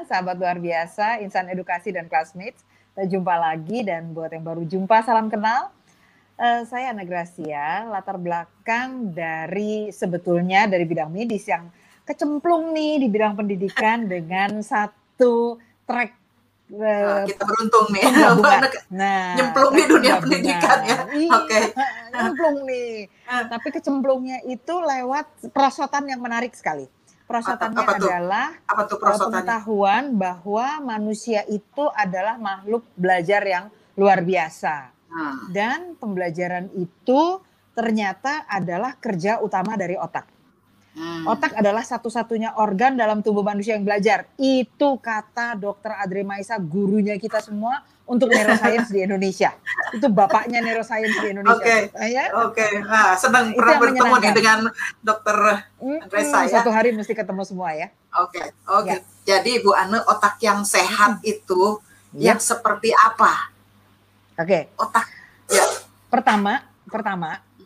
sahabat luar biasa, insan edukasi dan classmates. Kita jumpa lagi dan buat yang baru jumpa, salam kenal. Saya Ana Gracia, latar belakang dari sebetulnya dari bidang medis yang kecemplung nih di bidang pendidikan dengan satu track kita beruntung nih, nyemplung di dunia pendidikan ya. Oke. Nyemplung nih. Tapi kecemplungnya itu lewat perosotan yang menarik sekali. Perosotannya adalah pengetahuan bahwa manusia itu adalah makhluk belajar yang luar biasa. Dan pembelajaran itu ternyata adalah kerja utama dari otak. Otak adalah satu-satunya organ dalam tubuh manusia yang belajar. Itu kata Dr. Adri Maisa, gurunya kita semua untuk neuroscience di Indonesia. Itu bapaknya neuroscience di Indonesia. Oke. Nah, senang pernah bertemu nih dengan Dr. Maisa ya. Satu hari mesti ketemu semua ya. Oke. Ya. Jadi Bu Ane, otak yang sehat itu yang seperti apa? Oke. Otak. Ya. Pertama,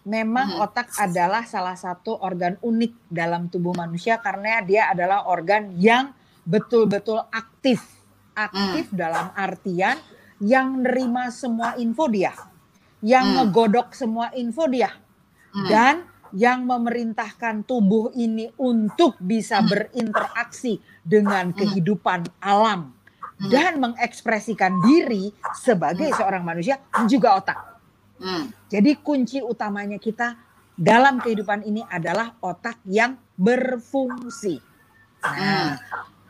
memang otak adalah salah satu organ unik dalam tubuh manusia karena dia adalah organ yang betul-betul aktif. Aktif dalam artian yang nerima semua info dia, yang ngegodok semua info dia, dan yang memerintahkan tubuh ini untuk bisa berinteraksi dengan kehidupan alam dan mengekspresikan diri sebagai seorang manusia juga otak. Jadi kunci utamanya kita dalam kehidupan ini adalah otak yang berfungsi. Nah,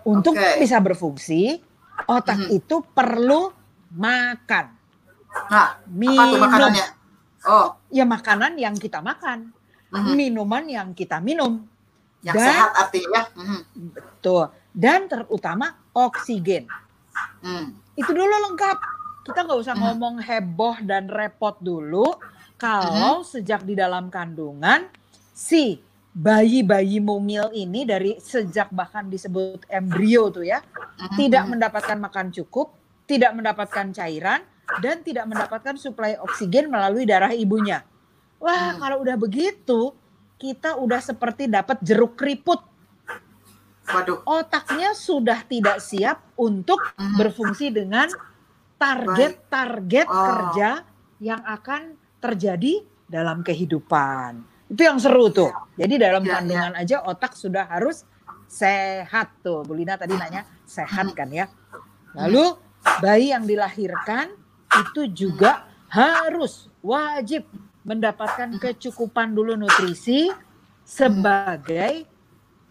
untuk bisa berfungsi, otak itu perlu makan. Nah, apa tuh makanannya? Ya makanan yang kita makan, minuman yang kita minum. Yang sehat artinya. Betul. Dan terutama oksigen. Itu dulu lengkap. Kita nggak usah ngomong heboh dan repot dulu. Kalau sejak di dalam kandungan, si bayi-bayi mungil ini dari sejak bahkan disebut embrio tuh ya, tidak mendapatkan makan cukup, tidak mendapatkan cairan, dan tidak mendapatkan suplai oksigen melalui darah ibunya. Wah, kalau udah begitu, kita udah seperti dapat jeruk keriput. Waduh. Otaknya sudah tidak siap untuk berfungsi dengan target-target kerja yang akan terjadi dalam kehidupan. Itu yang seru tuh. Jadi dalam kandungan aja otak sudah harus sehat tuh. Bu Lina tadi nanya sehat kan ya. Lalu bayi yang dilahirkan itu juga harus wajib mendapatkan kecukupan dulu nutrisi sebagai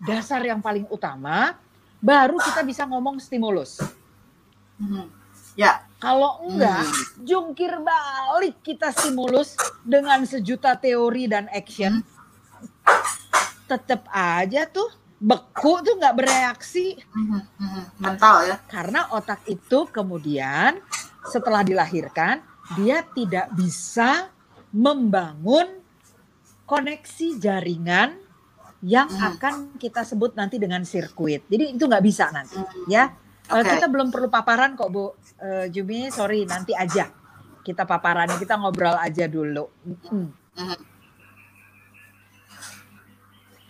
dasar yang paling utama, baru kita bisa ngomong stimulus. Ya. Kalau enggak, jungkir balik kita stimulus dengan sejuta teori dan action, tetap aja tuh beku tuh nggak bereaksi. Mental ya. Karena otak itu kemudian setelah dilahirkan, dia tidak bisa membangun koneksi jaringan yang akan kita sebut nanti dengan sirkuit. Jadi itu nggak bisa nanti ya. Kita belum perlu paparan kok Bu Jumi, sorry nanti aja kita paparannya, kita ngobrol aja dulu.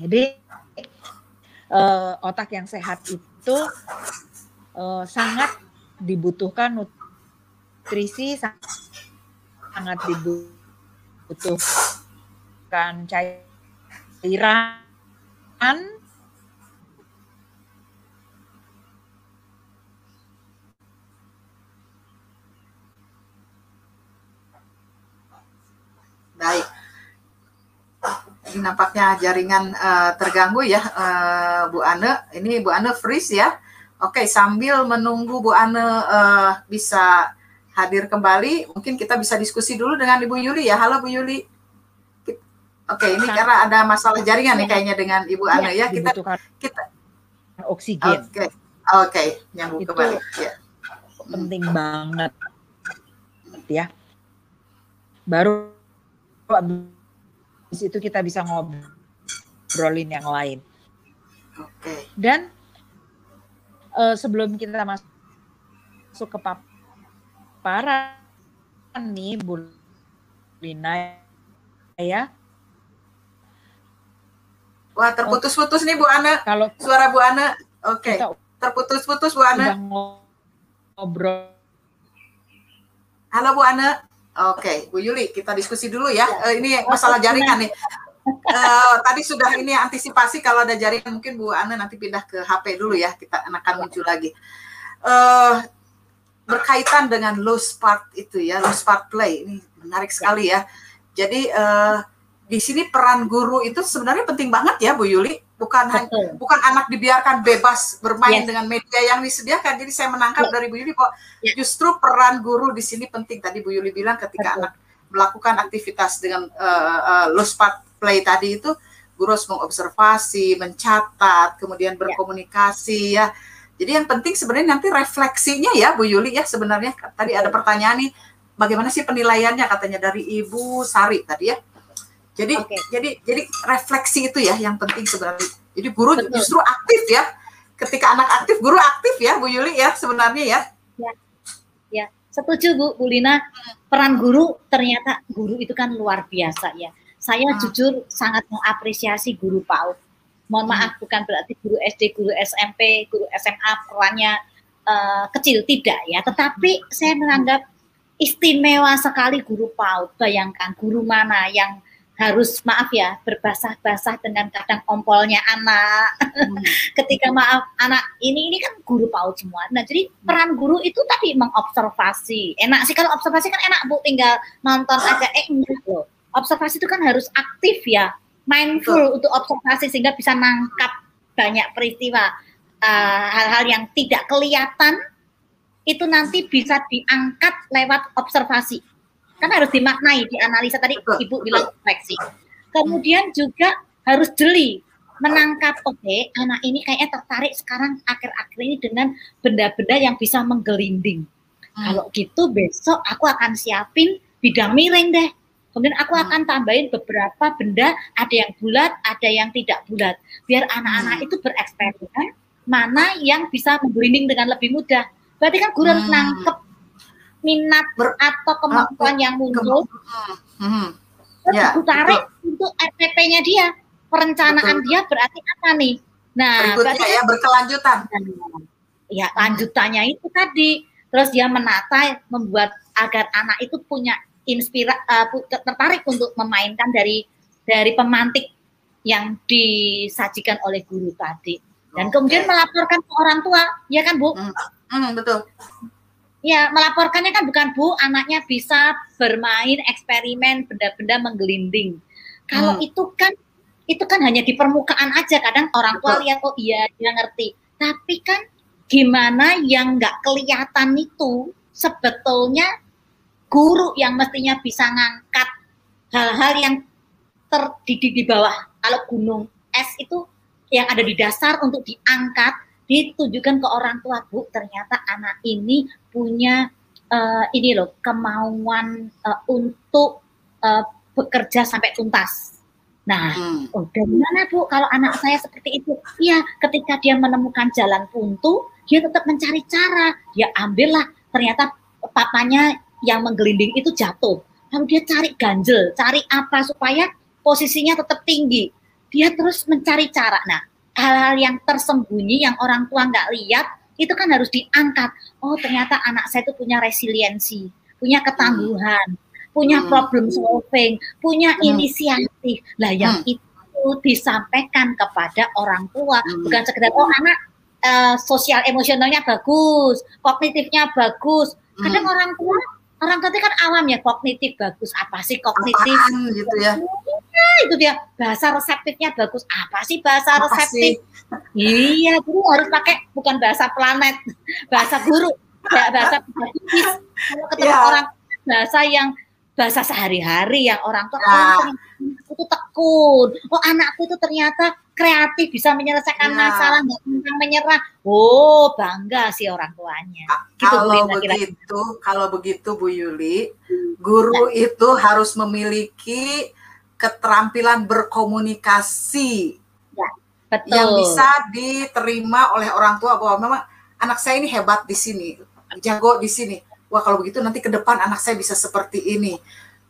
Jadi otak yang sehat itu sangat dibutuhkan nutrisi, sangat dibutuhkan cairan. Baik. Ini nampaknya jaringan terganggu ya, Bu Ane. Ini Bu Ane freeze ya. Oke, sambil menunggu Bu Ane bisa hadir kembali, mungkin kita bisa diskusi dulu dengan Ibu Yuli ya. Halo Bu Yuli. Oke, ini karena ada masalah jaringan nih kayaknya dengan Ibu Ane ya. Kita oksigen. Oke, nyambung kembali. Ya. Penting banget ya. Baru habis itu kita bisa ngobrolin yang lain. Dan sebelum kita masuk ke paparan nih Bu Lina ya. Wah, terputus-putus nih Bu Ane. Kalau suara Bu Ane. Oke. Terputus-putus Bu Ane. Udah ngobrol. Halo Bu Ane. Oke, Bu Yuli, kita diskusi dulu ya. Ini masalah jaringan nih. Tadi sudah ini antisipasi kalau ada jaringan, mungkin Bu Ane nanti pindah ke HP dulu ya. Kita akan muncul lagi. Berkaitan dengan loose part itu ya, loose part play. Ini menarik sekali ya. Jadi di sini peran guru itu sebenarnya penting banget ya Bu Yuli. Bukan anak dibiarkan bebas bermain dengan media yang disediakan. Jadi saya menangkap dari Bu Yuli kok justru peran guru di sini penting. Tadi Bu Yuli bilang ketika anak melakukan aktivitas dengan loose part play tadi itu, guru harus mengobservasi, mencatat, kemudian berkomunikasi ya. Jadi yang penting sebenarnya nanti refleksinya ya Bu Yuli ya, sebenarnya tadi ada pertanyaan nih, bagaimana sih penilaiannya katanya dari Ibu Sari tadi ya. Jadi refleksi itu ya yang penting sebenarnya. Jadi guru justru aktif ya. Ketika anak aktif, guru aktif ya Bu Yuli ya sebenarnya ya. Ya, setuju Bu Lina. Peran guru, ternyata guru itu kan luar biasa ya. Saya jujur sangat mengapresiasi guru PAUD. Mohon maaf, bukan berarti guru SD, guru SMP, guru SMA perannya kecil, tidak ya. Tetapi saya menganggap istimewa sekali guru PAUD. Bayangkan guru mana yang harus, maaf ya, berbasah-basah dengan kadang ompolnya anak. Ketika maaf anak ini kan guru PAUD semua. Nah, jadi peran guru itu tadi mengobservasi. Enak sih kalau observasi kan enak Bu, tinggal nonton aja. Enggak loh. Observasi itu kan harus aktif ya, mindful untuk observasi sehingga bisa nangkap banyak peristiwa. Hal-hal yang tidak kelihatan itu nanti bisa diangkat lewat observasi. Kan harus dimaknai, dianalisa tadi Ibu bilang refleksi. Kemudian juga harus jeli, menangkap, oke, anak ini kayaknya tertarik sekarang akhir-akhir ini dengan benda-benda yang bisa menggelinding. Kalau gitu besok aku akan siapin bidang miring deh. Kemudian aku akan tambahin beberapa benda, ada yang bulat, ada yang tidak bulat. Biar anak-anak itu bereksperimen, mana yang bisa menggelinding dengan lebih mudah. Berarti kan guru harus nangkep minat atau kemampuan yang muncul, terus tarik untuk RPP-nya dia, perencanaan dia berarti apa nih? Nah, berikutnya ya berkelanjutan. Ya, lanjutannya itu tadi, terus dia menata, membuat agar anak itu punya tertarik untuk memainkan dari pemantik yang disajikan oleh guru tadi, dan kemudian melaporkan ke orang tua, ya kan Bu? Betul. Ya, melaporkannya kan bukan Bu, anaknya bisa bermain eksperimen benda-benda menggelinding. Kalau itu kan hanya di permukaan aja, kadang orang tua lihat oh iya dia ngerti. Tapi kan gimana yang nggak kelihatan itu sebetulnya guru yang mestinya bisa ngangkat hal-hal yang terdiri di bawah. Kalau gunung es itu yang ada di dasar untuk diangkat, ditujukan ke orang tua, Bu, ternyata anak ini punya ini loh, kemauan untuk bekerja sampai tuntas. Nah, dari mana Bu kalau anak saya seperti itu? Iya, ketika dia menemukan jalan buntu, dia tetap mencari cara. Dia ambillah, ternyata papanya yang menggelinding itu jatuh. Lalu dia cari ganjel, cari apa supaya posisinya tetap tinggi. Dia terus mencari cara. Nah, hal-hal yang tersembunyi yang orang tua nggak lihat itu kan harus diangkat. Oh, ternyata anak saya itu punya resiliensi, punya ketangguhan, punya problem solving, punya inisiatif. Lah yang itu disampaikan kepada orang tua, bukan sekedar oh anak sosial emosionalnya bagus, kognitifnya bagus. Kadang orang tua itu kan awam ya, kognitif bagus, apa sih kognitif? Apaan, gitu ya. Itu dia, bahasa reseptifnya bagus. Apa sih bahasa reseptif? Iya, guru harus pakai bukan bahasa planet, bahasa guru, bahasa pedagogis. Kalau ketemu orang bahasa yang bahasa sehari-hari yang orang tua itu tekun. Oh, anakku itu ternyata kreatif, bisa menyelesaikan masalah, nggak gampang menyerah. Oh, bangga sih orang tuanya. Gitu, kalau begitu Bu Yuli, guru itu harus memiliki keterampilan berkomunikasi yang bisa diterima oleh orang tua bahwa memang anak saya ini hebat di sini, jago di sini. Wah, kalau begitu nanti ke depan anak saya bisa seperti ini,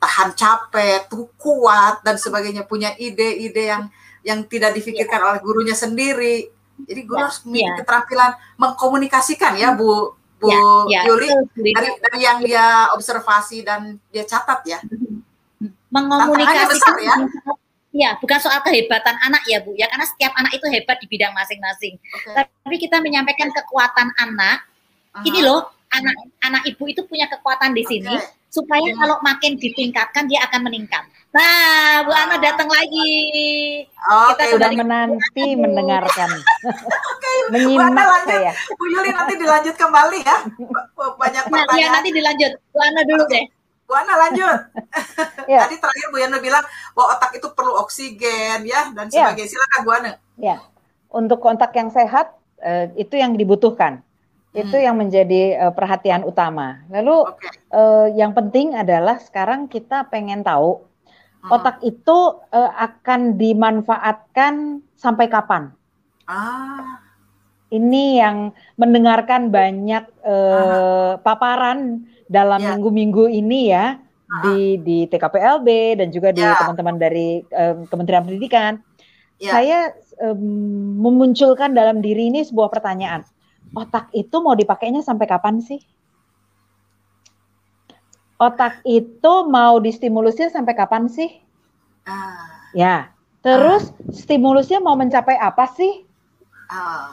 tahan capek, tuh kuat dan sebagainya, punya ide-ide yang tidak difikirkan oleh gurunya sendiri. Jadi guru harus memiliki keterampilan mengkomunikasikan ya Bu Yuli, dari yang dia observasi dan dia catat ya. Mengomunikasikan ya. Ya, bukan soal kehebatan anak ya Bu, ya karena setiap anak itu hebat di bidang masing-masing. Tapi kita menyampaikan kekuatan anak. Ini loh, anak ibu itu punya kekuatan di sini supaya kalau makin ditingkatkan dia akan meningkat. Nah, Bu Ana datang lagi. Kita sudah menanti mendengarkan. Menyimak saya. Bu Yuli nanti dilanjut kembali ya. Banyak pertanyaan. Ya, nanti dilanjut. Bu Ana dulu deh. Bu Ana lanjut. Tadi terakhir Bu Yana bilang bahwa otak itu perlu oksigen ya dan sebagainya. Silakan Bu Ana. Ya, untuk otak yang sehat itu yang dibutuhkan. Itu yang menjadi perhatian utama. Lalu yang penting adalah sekarang kita pengen tahu otak itu akan dimanfaatkan sampai kapan? Ini yang mendengarkan banyak paparan dalam minggu-minggu ini ya di TKPLB dan juga di teman-teman dari Kementerian Pendidikan. Saya memunculkan dalam diri ini sebuah pertanyaan. Otak itu mau dipakainya sampai kapan sih? Otak itu mau distimulusnya sampai kapan sih? Ya, terus stimulusnya mau mencapai apa sih?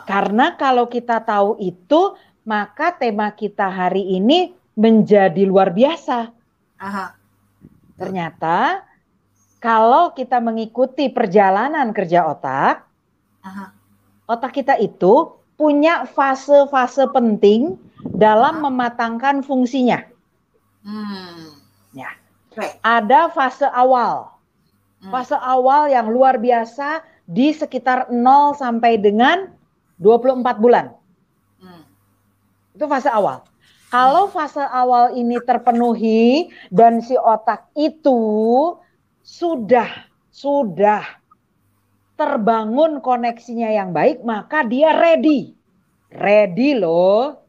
Karena kalau kita tahu itu, maka tema kita hari ini menjadi luar biasa. Ternyata kalau kita mengikuti perjalanan kerja otak, otak kita itu punya fase-fase penting dalam mematangkan fungsinya. Ya. Ada fase awal. Fase awal yang luar biasa di sekitar 0 sampai dengan 24 bulan. Itu fase awal. Kalau fase awal ini terpenuhi dan si otak itu sudah terbangun koneksinya yang baik, maka dia ready. Ready loh.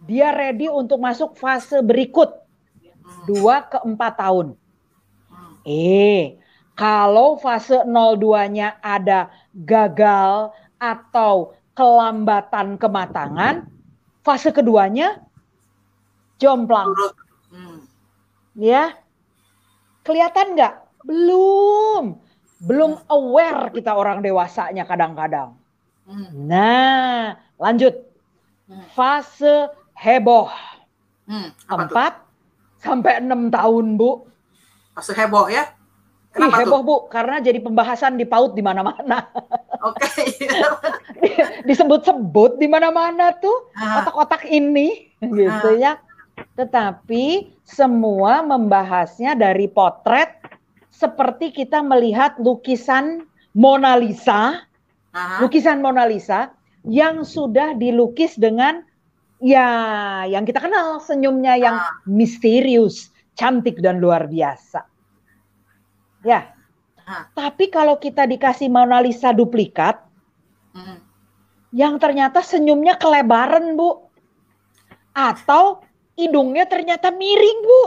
Dia ready untuk masuk fase berikut. 2 ke 4 tahun. Kalau fase 02-nya ada gagal atau kelambatan kematangan, fase keduanya jomplang. Ya. Kelihatan nggak? Belum aware kita orang dewasanya kadang-kadang. Nah, lanjut. Fase heboh. 4 sampai 6 tahun, Bu. Fase heboh ya? Kenapa heboh, Bu, karena jadi pembahasan di PAUD di mana-mana. Disebut-sebut di mana-mana tuh otak-otak ini gitu ya. Tetapi semua membahasnya dari potret seperti kita melihat lukisan Mona Lisa. Lukisan Mona Lisa yang sudah dilukis dengan yang kita kenal senyumnya yang misterius, cantik dan luar biasa. Ya. Tapi kalau kita dikasih Mona Lisa duplikat yang ternyata senyumnya kelebaran, Bu. Atau hidungnya ternyata miring, Bu.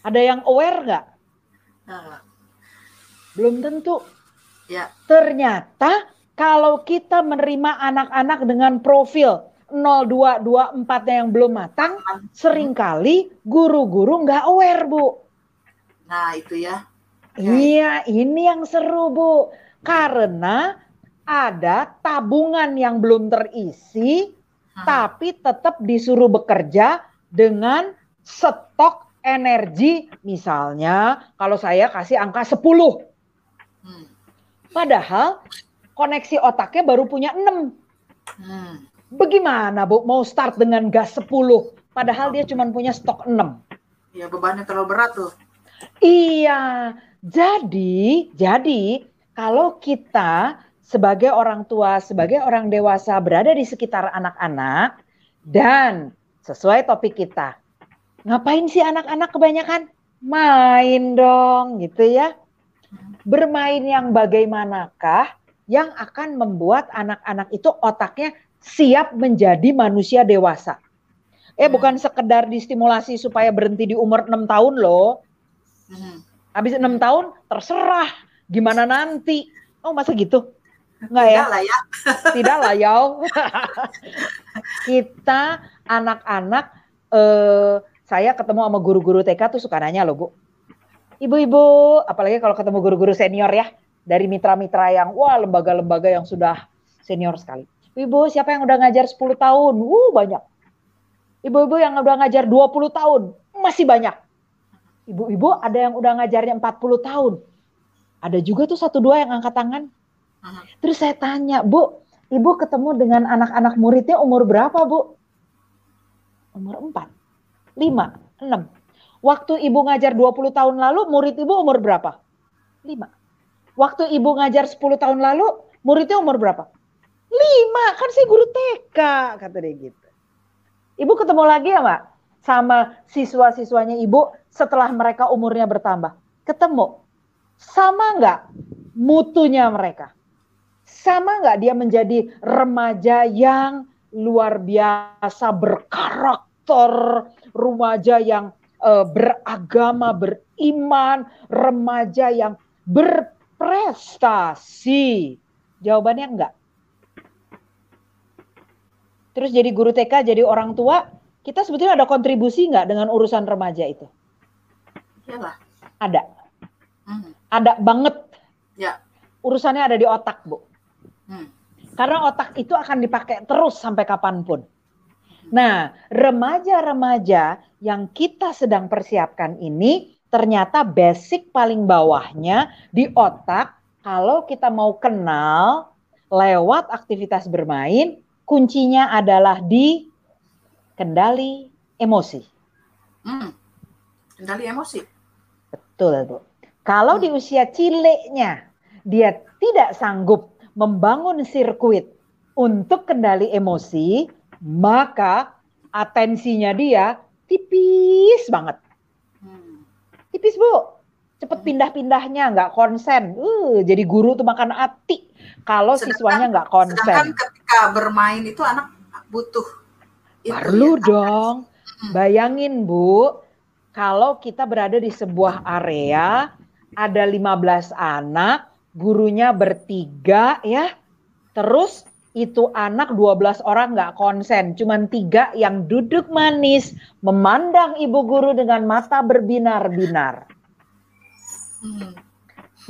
Ada yang aware nggak? Belum tentu. Ya. Ternyata kalau kita menerima anak-anak dengan profil 0224-nya yang belum matang, seringkali guru-guru nggak aware, Bu. Nah, itu ya. Iya, ini yang seru, Bu. Karena ada tabungan yang belum terisi, tapi tetap disuruh bekerja dengan stok energi. Misalnya, kalau saya kasih angka 10. Padahal koneksi otaknya baru punya 6. Bagaimana, Bu, mau start dengan gas 10? Padahal dia cuma punya stok 6. Ya, bebannya terlalu berat tuh. Iya, jadi kalau kita sebagai orang tua, sebagai orang dewasa berada di sekitar anak-anak dan sesuai topik kita, ngapain sih anak-anak kebanyakan? Main dong gitu ya. Bermain yang bagaimanakah yang akan membuat anak-anak itu otaknya siap menjadi manusia dewasa. Bukan sekedar distimulasi supaya berhenti di umur 6 tahun loh. Habis 6 tahun terserah gimana nanti. Oh, masa gitu? Enggak ya? Tidak lah ya. Tidak lah ya. Kita anak-anak, saya ketemu sama guru-guru TK tuh suka nanya loh Bu. Ibu-ibu, apalagi kalau ketemu guru-guru senior ya, dari mitra-mitra yang, wah lembaga-lembaga yang sudah senior sekali. Ibu, siapa yang udah ngajar 10 tahun? Banyak. Ibu-ibu yang udah ngajar 20 tahun? Masih banyak. Ibu-ibu ada yang udah ngajarnya 40 tahun. Ada juga tuh 1-2 yang angkat tangan. Terus saya tanya, Bu, Ibu ketemu dengan anak-anak muridnya umur berapa, Bu? Umur 4, 5, 6. Waktu Ibu ngajar 20 tahun lalu, murid Ibu umur berapa? 5. Waktu Ibu ngajar 10 tahun lalu, muridnya umur berapa? 5, kan saya guru TK, kata dia gitu. Ibu ketemu lagi ya, Mbak? Sama siswa-siswanya Ibu setelah mereka umurnya bertambah. Ketemu. Sama nggak mutunya mereka? Sama nggak dia menjadi remaja yang luar biasa berkarakter, remaja yang beragama, beriman, remaja yang berprestasi? Jawabannya enggak. Terus jadi guru TK, jadi orang tua, kita sebetulnya ada kontribusi nggak dengan urusan remaja itu? Iyalah. Ada. Ada banget. Ya. Urusannya ada di otak, Bu. Karena otak itu akan dipakai terus sampai kapanpun. Nah, remaja-remaja yang kita sedang persiapkan ini ternyata basic paling bawahnya di otak. Kalau kita mau kenal lewat aktivitas bermain, kuncinya adalah di kendali emosi. Kendali emosi. Betul, Bu. Kalau di usia cileknya dia tidak sanggup membangun sirkuit untuk kendali emosi, maka atensinya dia tipis banget. Tipis, Bu. Cepet pindah-pindahnya, nggak konsen. Jadi guru tuh makan hati kalau siswanya nggak konsen. Sedangkan ketika bermain itu anak butuh itu. Perlu ya, dong. Bayangin, Bu, kalau kita berada di sebuah area, ada 15 anak, gurunya bertiga ya, terus itu anak 12 orang nggak konsen, cuman 3 yang duduk manis, memandang ibu guru dengan mata berbinar-binar.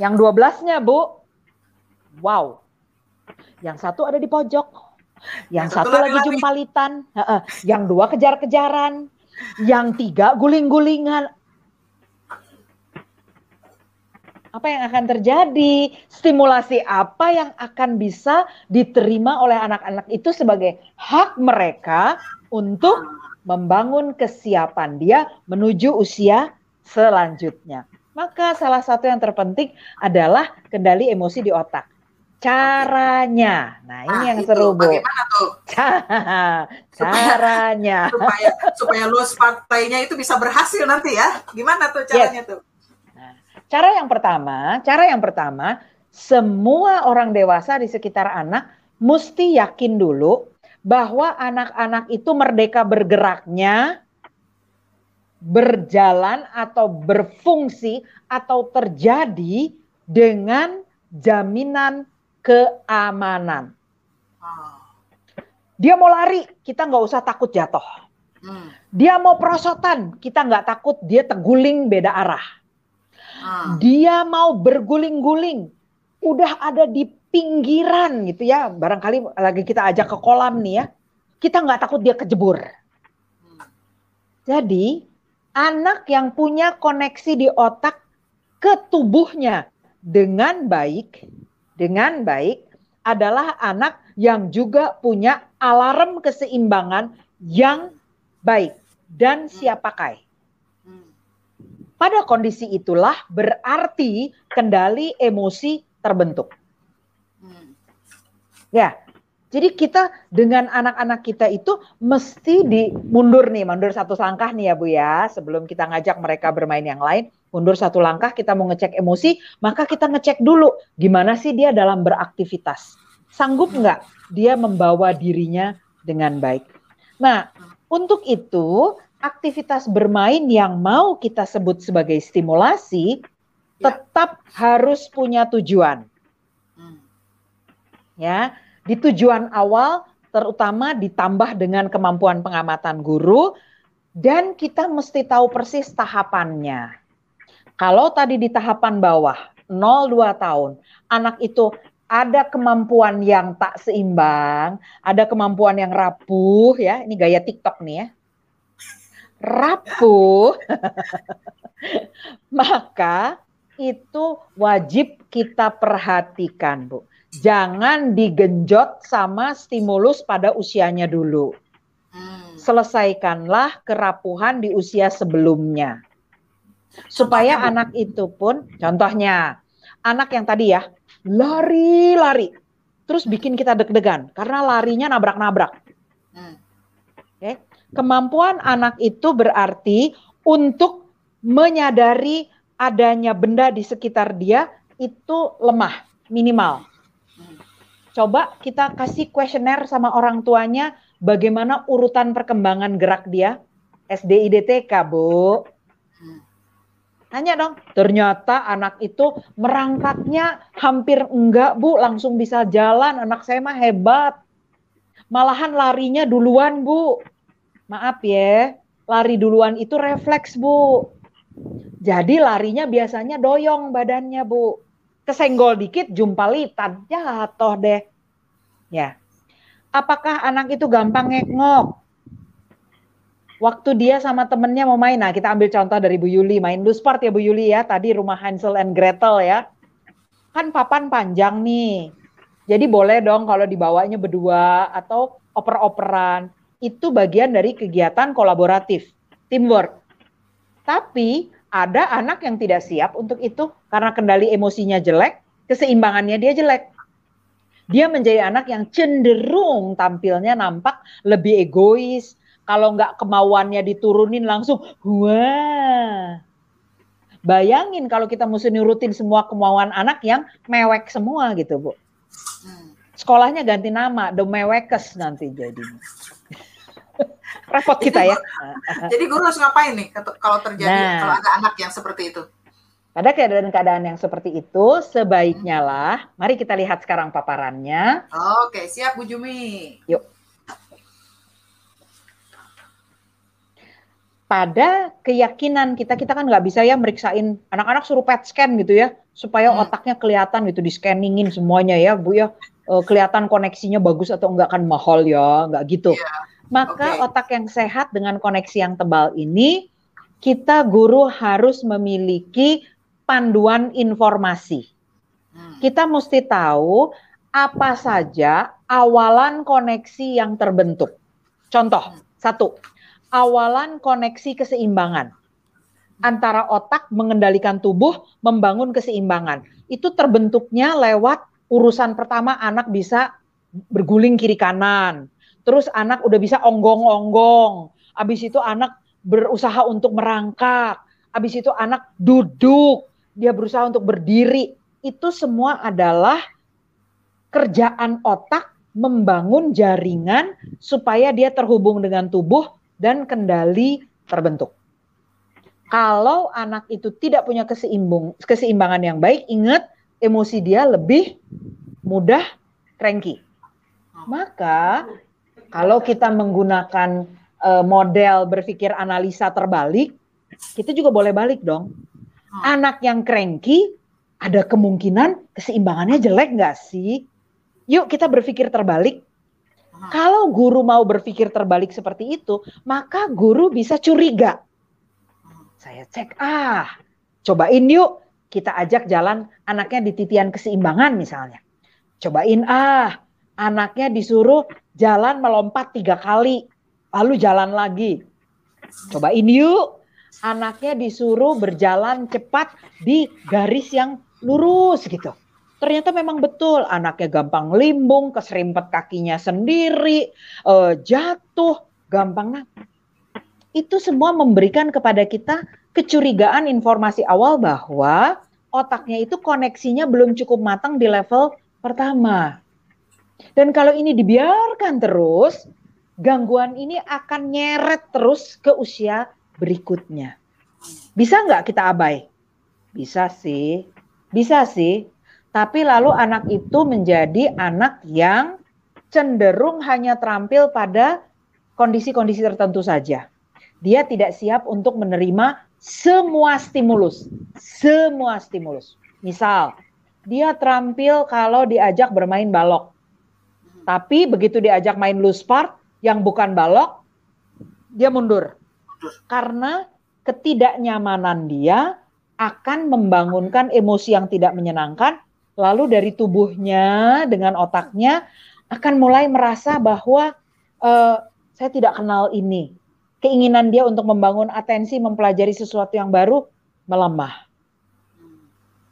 Yang 12-nya, Bu, wow, yang satu ada di pojok, yang satu lagi jumpalitan, yang 2 kejar-kejaran, yang 3 guling-gulingan. Apa yang akan terjadi? Stimulasi apa yang akan bisa diterima oleh anak-anak itu sebagai hak mereka untuk membangun kesiapan dia menuju usia selanjutnya. Maka salah satu yang terpenting adalah kendali emosi di otak. Caranya, nah ini yang seru, Bu. Bagaimana tuh? Caranya. Supaya lulus partainya itu bisa berhasil nanti ya. Gimana tuh caranya tuh? Cara yang pertama, semua orang dewasa di sekitar anak mesti yakin dulu bahwa anak-anak itu merdeka bergeraknya, berjalan atau berfungsi atau terjadi dengan jaminan keamanan. Dia mau lari, kita nggak usah takut jatuh. Dia mau perosotan, kita nggak takut dia terguling beda arah. Dia mau berguling-guling, udah ada di pinggiran gitu ya, barangkali lagi kita ajak ke kolam nih ya, kita nggak takut dia kejebur. Jadi anak yang punya koneksi di otak ke tubuhnya dengan baik adalah anak yang juga punya alarm keseimbangan yang baik dan siap pakai. Pada kondisi itulah berarti kendali emosi terbentuk. Ya, jadi kita dengan anak-anak kita itu mesti mundur satu langkah nih ya Bu ya. Sebelum kita ngajak mereka bermain yang lain, mundur satu langkah, kita mau ngecek emosi, maka kita ngecek dulu gimana sih dia dalam beraktivitas. Sanggup nggak dia membawa dirinya dengan baik. Nah, untuk itu aktivitas bermain yang mau kita sebut sebagai stimulasi tetap harus punya tujuan. Ya, di tujuan awal terutama ditambah dengan kemampuan pengamatan guru, dan kita mesti tahu persis tahapannya. Kalau tadi di tahapan bawah 0-2 tahun, anak itu ada kemampuan yang tak seimbang, ada kemampuan yang rapuh, ya, ini gaya TikTok nih ya, rapuh, maka itu wajib kita perhatikan, Bu. Jangan digenjot sama stimulus pada usianya dulu. Selesaikanlah kerapuhan di usia sebelumnya. Supaya anak itu pun, contohnya, anak yang tadi ya, lari-lari, terus bikin kita deg-degan, karena larinya nabrak-nabrak. Okay. Kemampuan anak itu berarti untuk menyadari adanya benda di sekitar dia itu lemah, minimal. Coba kita kasih kuesioner sama orang tuanya, bagaimana urutan perkembangan gerak dia, SDIDTK, Bu. Tanya dong, ternyata anak itu merangkaknya hampir enggak, Bu, langsung bisa jalan, anak saya mah hebat. Malahan larinya duluan, Bu. Maaf ya, lari duluan itu refleks, Bu. Jadi larinya biasanya doyong badannya, Bu. Kesenggol dikit, jumpalitan, jatuh deh. Ya. Apakah anak itu gampang ngekngok? Waktu dia sama temennya mau main, nah kita ambil contoh dari Bu Yuli, main Lusport ya Bu Yuli ya, tadi rumah Hansel and Gretel ya. Kan papan panjang nih, jadi boleh dong kalau dibawanya berdua atau oper-operan. Itu bagian dari kegiatan kolaboratif, teamwork. Tapi ada anak yang tidak siap untuk itu, karena kendali emosinya jelek, keseimbangannya dia jelek. Dia menjadi anak yang cenderung tampilnya nampak lebih egois. Kalau nggak kemauannya diturunin langsung, wah. Bayangin kalau kita mesti nurutin semua kemauan anak yang mewek semua gitu, Bu. Sekolahnya ganti nama, The Mewekes nanti jadinya. Repot kita ya. Jadi guru harus ngapain nih kalau terjadi, kalau ada anak yang seperti itu? Pada keadaan-keadaan yang seperti itu, sebaiknya lah, mari kita lihat sekarang paparannya. Oke, siap Bu Jumi. Yuk. Pada keyakinan kita kan nggak bisa ya meriksain anak-anak, suruh PET scan gitu ya, supaya otaknya kelihatan gitu, di scanningin semuanya ya Bu ya, kelihatan koneksinya bagus atau enggak, kan mahal ya, nggak gitu. Maka otak yang sehat dengan koneksi yang tebal ini, kita guru harus memiliki panduan informasi. Kita mesti tahu apa saja awalan koneksi yang terbentuk. Contoh, 1. Awalan koneksi keseimbangan. Antara otak mengendalikan tubuh, membangun keseimbangan. Itu terbentuknya lewat urusan pertama, anak bisa berguling kiri kanan. Terus anak udah bisa onggong-onggong. Habis itu anak berusaha untuk merangkak. Habis itu anak duduk. Dia berusaha untuk berdiri. Itu semua adalah kerjaan otak membangun jaringan supaya dia terhubung dengan tubuh dan kendali terbentuk. Kalau anak itu tidak punya keseimbangan yang baik, ingat emosi dia lebih mudah cranky. Maka kalau kita menggunakan model berpikir analisa terbalik, kita juga boleh balik dong. Anak yang cranky ada kemungkinan keseimbangannya jelek nggak sih? Yuk kita berpikir terbalik. Kalau guru mau berpikir terbalik seperti itu, maka guru bisa curiga. Saya cek, cobain yuk, kita ajak jalan anaknya di titian keseimbangan misalnya. Cobain, anaknya disuruh jalan melompat 3 kali, lalu jalan lagi. Cobain yuk, anaknya disuruh berjalan cepat di garis yang lurus gitu. Ternyata memang betul, anaknya gampang limbung, keserimpet kakinya sendiri, jatuh, gampang. Itu semua memberikan kepada kita kecurigaan informasi awal bahwa otaknya itu koneksinya belum cukup matang di level pertama. Dan kalau ini dibiarkan terus, gangguan ini akan nyeret terus ke usia berikutnya. Bisa nggak kita abai? Bisa sih. Tapi lalu anak itu menjadi anak yang cenderung hanya terampil pada kondisi-kondisi tertentu saja. Dia tidak siap untuk menerima semua stimulus. Semua stimulus. Misal, dia terampil kalau diajak bermain balok. Tapi begitu diajak main loose part yang bukan balok, dia mundur. Karena ketidaknyamanan dia akan membangunkan emosi yang tidak menyenangkan, lalu dari tubuhnya dengan otaknya akan mulai merasa bahwa saya tidak kenal ini. Keinginan dia untuk membangun atensi, mempelajari sesuatu yang baru melemah.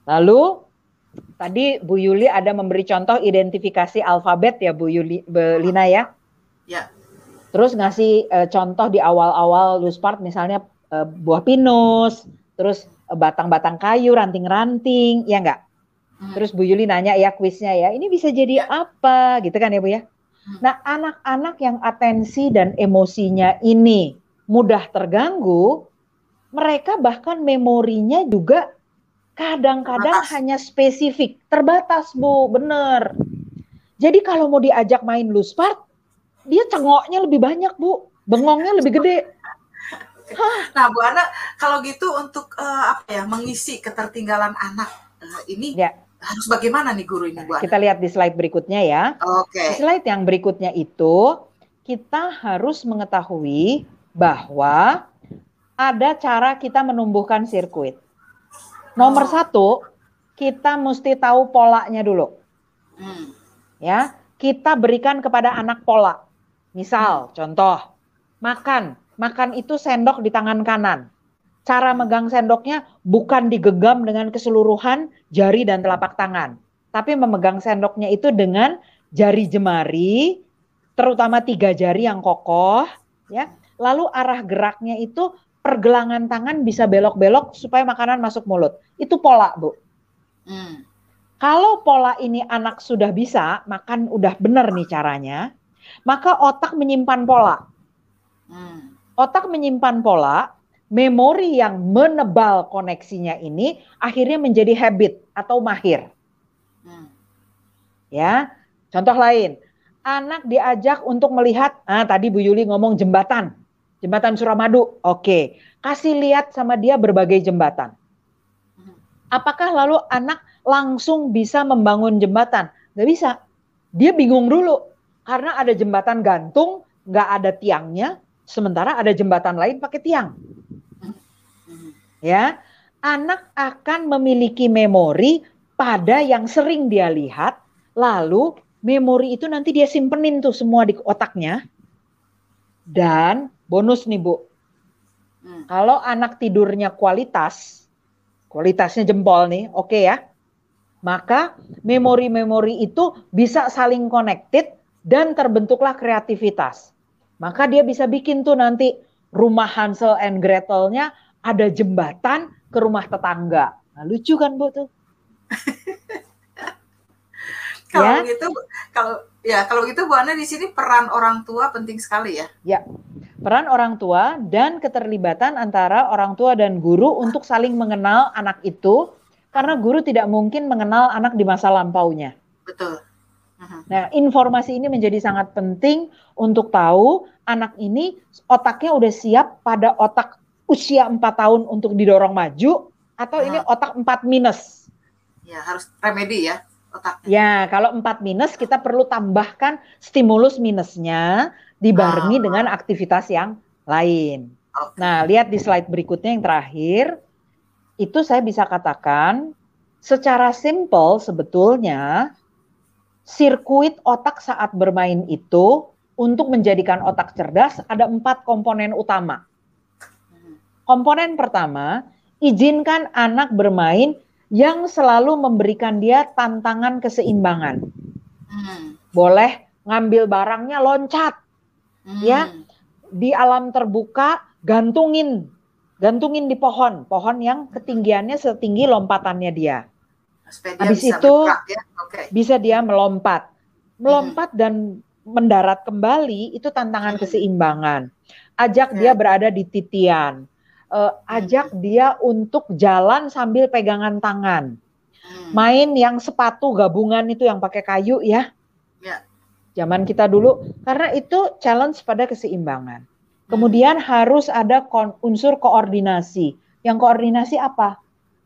Lalu tadi Bu Yuli ada memberi contoh identifikasi alfabet ya Bu Lina ya. Ya. Terus ngasih contoh di awal-awal loose part misalnya buah pinus, terus batang-batang kayu, ranting-ranting, ya enggak? Terus Bu Yuli nanya ya kuisnya ya, ini bisa jadi apa gitu kan ya Bu ya? Nah anak-anak yang atensi dan emosinya ini mudah terganggu, mereka bahkan memorinya juga kadang-kadang hanya spesifik, terbatas Bu, bener. Jadi kalau mau diajak main loose part, dia cengoknya lebih banyak Bu, bengongnya lebih gede. Nah Bu Ana, kalau gitu untuk mengisi ketertinggalan anak ini harus bagaimana nih guru ini Bu Ana? Kita lihat di slide berikutnya ya. Di slide yang berikutnya itu kita harus mengetahui bahwa ada cara kita menumbuhkan sirkuit. Nomor satu, kita mesti tahu polanya dulu. Ya, kita berikan kepada anak pola. Misal, contoh, makan itu sendok di tangan kanan. Cara megang sendoknya bukan digenggam dengan keseluruhan jari dan telapak tangan, tapi memegang sendoknya itu dengan jari jemari, terutama 3 jari yang kokoh, ya. Lalu arah geraknya itu pergelangan tangan bisa belok-belok supaya makanan masuk mulut. Itu pola, Bu. Kalau pola ini anak sudah bisa, makan udah benar nih caranya, maka otak menyimpan pola. Otak menyimpan pola, memori yang menebal koneksinya ini akhirnya menjadi habit atau mahir. Ya, contoh lain, anak diajak untuk melihat, tadi Bu Yuli ngomong jembatan Suramadu, oke, kasih lihat sama dia berbagai jembatan. Apakah lalu anak langsung bisa membangun jembatan? Nggak bisa, dia bingung dulu, karena ada jembatan gantung, nggak ada tiangnya, sementara ada jembatan lain pakai tiang. Ya, anak akan memiliki memori pada yang sering dia lihat, lalu memori itu nanti dia simpenin tuh semua di otaknya. Dan bonus nih Bu, kalau anak tidurnya kualitasnya jempol nih, oke ya, maka memori-memori itu bisa saling connected dan terbentuklah kreativitas. Maka dia bisa bikin tuh nanti rumah Hansel and Gretelnya ada jembatan ke rumah tetangga. Nah, lucu kan Bu tuh? Kalau gitu Bu Ana di sini peran orang tua penting sekali ya. Ya, peran orang tua dan keterlibatan antara orang tua dan guru untuk saling mengenal anak itu, karena guru tidak mungkin mengenal anak di masa lampaunya. Betul. Nah, informasi ini menjadi sangat penting untuk tahu anak ini otaknya udah siap pada otak usia 4 tahun untuk didorong maju, atau ini otak 4 minus. Ya, harus remedi ya otaknya. Ya, kalau 4 minus kita perlu tambahkan stimulus minusnya dibarengi dengan aktivitas yang lain. Nah, lihat di slide berikutnya yang terakhir, itu saya bisa katakan secara simpel sebetulnya sirkuit otak saat bermain itu untuk menjadikan otak cerdas ada 4 komponen utama. Komponen pertama, izinkan anak bermain yang selalu memberikan dia tantangan keseimbangan. Boleh ngambil barangnya loncat, ya, di alam terbuka gantungin di pohon yang ketinggiannya setinggi lompatannya dia. Habis itu ya? Bisa dia melompat dan mendarat kembali, itu tantangan keseimbangan. Ajak dia berada di titian. Ajak dia untuk jalan sambil pegangan tangan. Main yang sepatu gabungan itu yang pakai kayu ya. Ya. Zaman kita dulu, karena itu challenge pada keseimbangan. Kemudian harus ada unsur koordinasi. Yang koordinasi apa?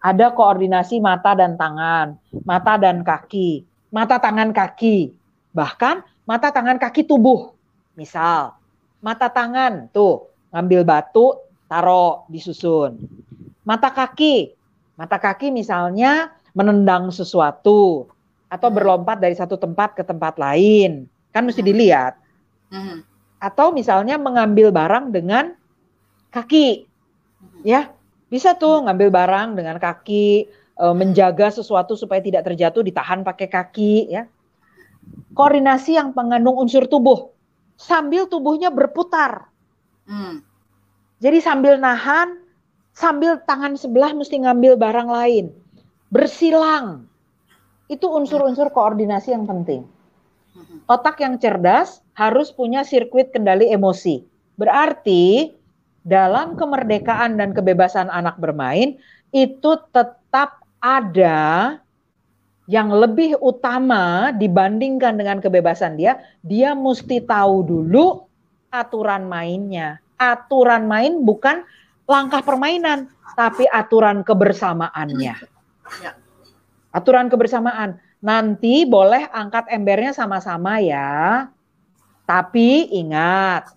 Ada koordinasi mata dan tangan, mata dan kaki, mata tangan kaki, bahkan mata tangan kaki tubuh. Misal, mata tangan tuh ngambil batu, taruh disusun. Mata kaki misalnya menendang sesuatu atau berlompat dari satu tempat ke tempat lain, kan mesti dilihat. Atau misalnya mengambil barang dengan kaki, ya bisa tuh ngambil barang dengan kaki, menjaga sesuatu supaya tidak terjatuh ditahan pakai kaki, ya. Koordinasi yang mengandung unsur tubuh, sambil tubuhnya berputar. Jadi sambil nahan, sambil tangan sebelah mesti ngambil barang lain, bersilang. Itu unsur-unsur koordinasi yang penting. Otak yang cerdas harus punya sirkuit kendali emosi. Berarti dalam kemerdekaan dan kebebasan anak bermain itu tetap ada yang lebih utama dibandingkan dengan kebebasan dia mesti tahu dulu aturan mainnya. Aturan main bukan langkah permainan, tapi aturan kebersamaannya. Aturan kebersamaan. Nanti boleh angkat embernya sama-sama ya. Tapi ingat,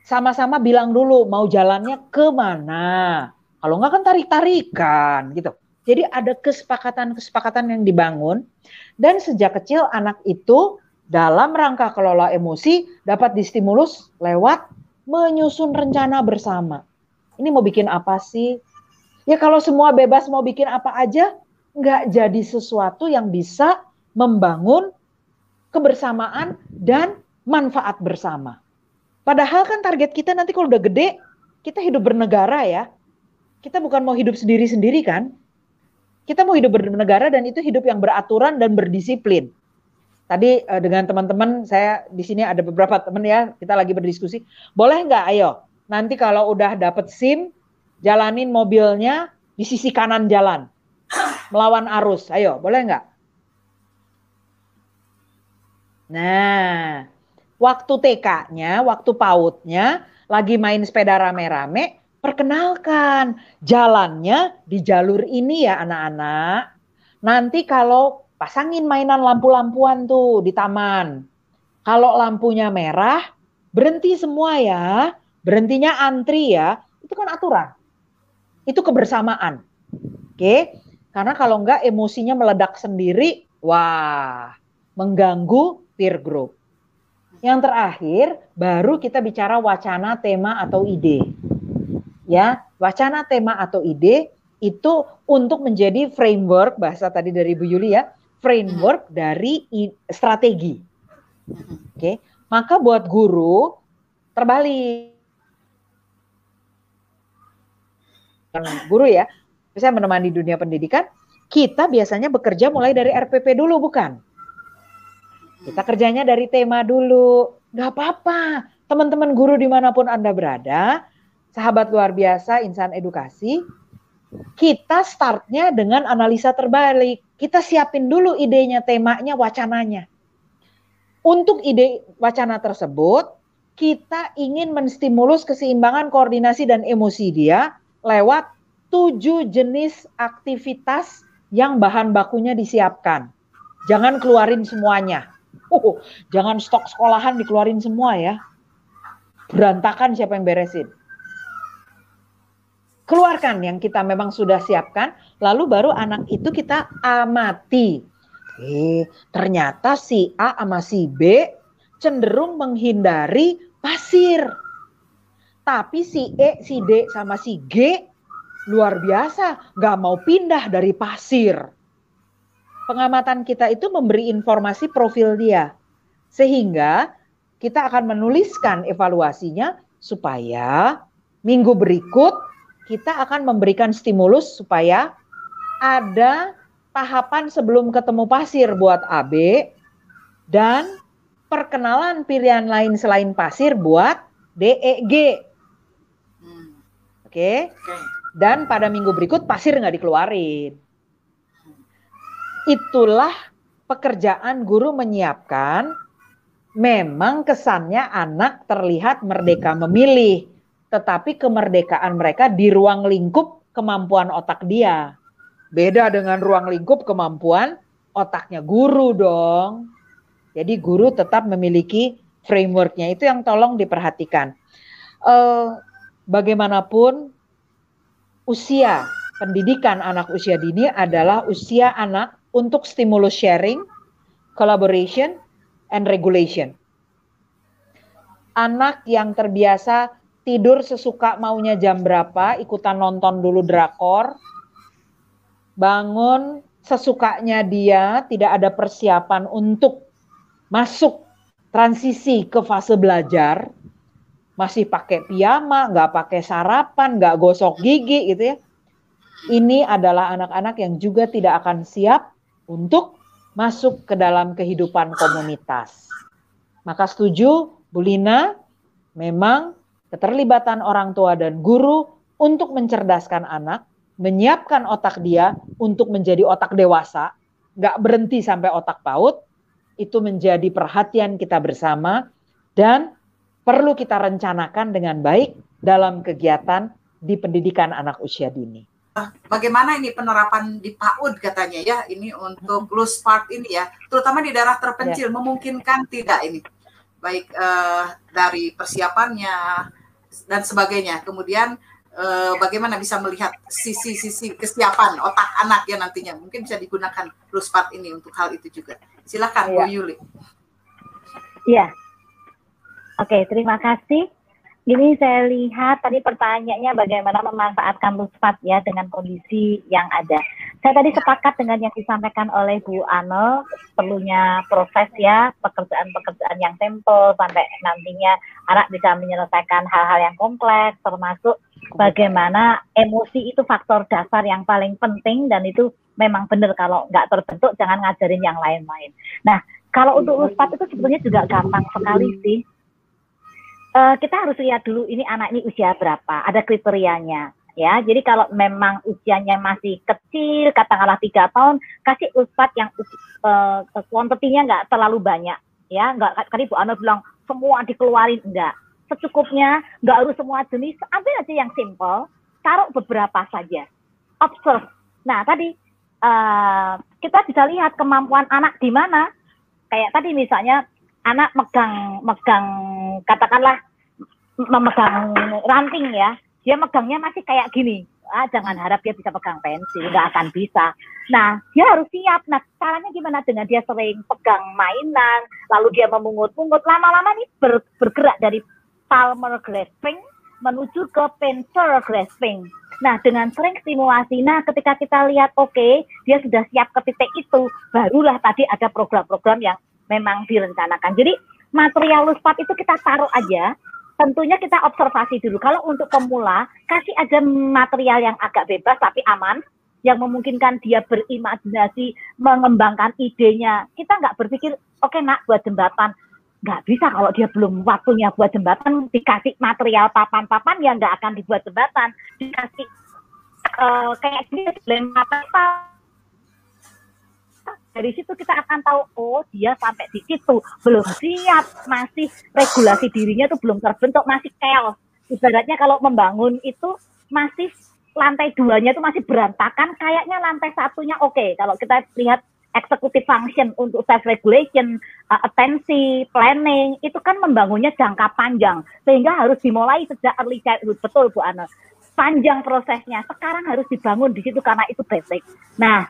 sama-sama bilang dulu mau jalannya kemana. Kalau enggak kan tarik-tarikan gitu. Jadi ada kesepakatan-kesepakatan yang dibangun. Dan sejak kecil anak itu dalam rangka kelola emosi dapat distimulus lewat menyusun rencana bersama. Ini mau bikin apa sih? Ya kalau semua bebas mau bikin apa aja, nggak jadi sesuatu yang bisa membangun kebersamaan dan manfaat bersama. Padahal kan target kita nanti kalau udah gede, kita hidup bernegara ya. Kita bukan mau hidup sendiri-sendiri kan. Kita mau hidup bernegara dan itu hidup yang beraturan dan berdisiplin. Tadi dengan teman-teman, saya di sini ada beberapa teman ya, kita lagi berdiskusi. Boleh nggak ayo, nanti kalau udah dapet SIM, jalanin mobilnya di sisi kanan jalan. Melawan arus, ayo boleh nggak? Nah, waktu TK-nya, waktu PAUD-nya, lagi main sepeda rame-rame, perkenalkan jalannya di jalur ini ya anak-anak. Nanti kalau pasangin mainan lampu-lampuan tuh di taman. Kalau lampunya merah, berhenti semua ya. Berhentinya antri ya. Itu kan aturan. Itu kebersamaan. Oke? Karena kalau enggak emosinya meledak sendiri, wah, mengganggu peer group. Yang terakhir, baru kita bicara wacana, tema, atau ide. Ya, wacana, tema, atau ide itu untuk menjadi framework, bahasa tadi dari Bu Yuli ya, framework dari strategi. Oke, maka buat guru terbalik. Guru ya, saya menemani dunia pendidikan, kita biasanya bekerja mulai dari RPP dulu, bukan? Kita kerjanya dari tema dulu. Gak apa-apa, teman-teman guru dimanapun Anda berada, sahabat luar biasa, insan edukasi, kita startnya dengan analisa terbalik. Kita siapin dulu idenya, temanya, wacananya. Untuk ide wacana tersebut, kita ingin menstimulus keseimbangan koordinasi dan emosi dia lewat 7 jenis aktivitas yang bahan bakunya disiapkan. Jangan keluarin semuanya. Jangan stok sekolahan dikeluarin semua ya. Berantakan siapa yang beresin. Keluarkan yang kita memang sudah siapkan, lalu baru anak itu kita amati. Ternyata si A sama si B cenderung menghindari pasir. Tapi si E, si D, sama si G luar biasa, gak mau pindah dari pasir. Pengamatan kita itu memberi informasi profil dia. Sehingga kita akan menuliskan evaluasinya supaya minggu berikut kita akan memberikan stimulus supaya ada tahapan sebelum ketemu pasir buat AB dan perkenalan pilihan lain selain pasir buat DEG. Oke. Dan pada minggu berikut pasir nggak dikeluarin. itulah pekerjaan guru menyiapkan. Memang kesannya anak terlihat merdeka memilih, tetapi kemerdekaan mereka di ruang lingkup kemampuan otak dia. Beda dengan ruang lingkup kemampuan otaknya guru dong. Jadi guru tetap memiliki frameworknya, itu yang tolong diperhatikan. Bagaimanapun usia pendidikan anak usia dini adalah usia anak untuk stimulus sharing, collaboration, and regulation. Anak yang terbiasa tidur sesuka maunya jam berapa, ikutan nonton dulu drakor, bangun sesukanya dia, tidak ada persiapan untuk masuk transisi ke fase belajar, masih pakai piyama, nggak pakai sarapan, nggak gosok gigi gitu ya. Ini adalah anak-anak yang juga tidak akan siap untuk masuk ke dalam kehidupan komunitas. Maka setuju, Bu Lina, memang keterlibatan orang tua dan guru untuk mencerdaskan anak, menyiapkan otak dia untuk menjadi otak dewasa, nggak berhenti sampai otak PAUD, itu menjadi perhatian kita bersama dan perlu kita rencanakan dengan baik dalam kegiatan di pendidikan anak usia dini. Bagaimana ini penerapan di PAUD katanya ya, ini untuk loose part ini ya, terutama di daerah terpencil, memungkinkan tidak ini? Baik dari persiapannya dan sebagainya. Kemudian bagaimana bisa melihat sisi-sisi kesiapan otak anak yang nantinya mungkin bisa digunakan loose part ini untuk hal itu juga. Silakan Bu Yuli. Iya. Oke, terima kasih. Ini saya lihat tadi pertanyaannya bagaimana memanfaatkan LUSPAT ya dengan kondisi yang ada. Saya tadi sepakat dengan yang disampaikan oleh Bu Ane, perlunya proses ya, pekerjaan-pekerjaan yang simple sampai nantinya anak bisa menyelesaikan hal-hal yang kompleks, termasuk bagaimana emosi itu faktor dasar yang paling penting dan itu memang benar kalau nggak terbentuk jangan ngajarin yang lain-lain. Nah, kalau untuk LUSPAT itu sebetulnya juga gampang sekali sih. Kita harus lihat dulu ini anak ini usia berapa, ada kriterianya ya. Jadi kalau memang usianya masih kecil, katakanlah 3 tahun, kasih LUSPAT yang kuantitinya nggak terlalu banyak ya. Nggak, tadi Bu Ana bilang semua dikeluarin, enggak. Secukupnya, nggak harus semua jenis, ambil aja yang simple, taruh beberapa saja. Observe. Nah tadi kita bisa lihat kemampuan anak di mana. Kayak tadi misalnya anak megang katakanlah memegang ranting ya, dia megangnya masih kayak gini, jangan harap dia bisa pegang pensil, nggak akan bisa. Nah dia harus siap. Nah caranya gimana? Dengan dia sering pegang mainan, lalu dia memungut-mungut, lama-lama nih bergerak dari palmar grasping menuju ke pencil grasping. Nah dengan sering stimulasi, nah ketika kita lihat oke, dia sudah siap ke titik itu, barulah tadi ada program-program yang memang direncanakan. Jadi material LUSPAT itu kita taruh aja, tentunya kita observasi dulu. Kalau untuk pemula, kasih aja material yang agak bebas tapi aman, yang memungkinkan dia berimajinasi, mengembangkan idenya. Kita nggak berpikir, oke nak buat jembatan. Nggak bisa kalau dia belum waktunya buat jembatan, dikasih material papan-papan yang nggak akan dibuat jembatan. Dikasih kayak gini, lempar apa. Dari situ kita akan tahu, oh dia sampai di situ, belum siap, masih regulasi dirinya tuh belum terbentuk, masih chaos. Ibaratnya kalau membangun itu masih lantai 2-nya itu masih berantakan, kayaknya lantai 1-nya oke. Kalau kita lihat executive function untuk self-regulation, atensi, planning, itu kan membangunnya jangka panjang. Sehingga harus dimulai sejak early childhood, betul Bu Ana. Panjang prosesnya, sekarang harus dibangun di situ karena itu basic. Nah,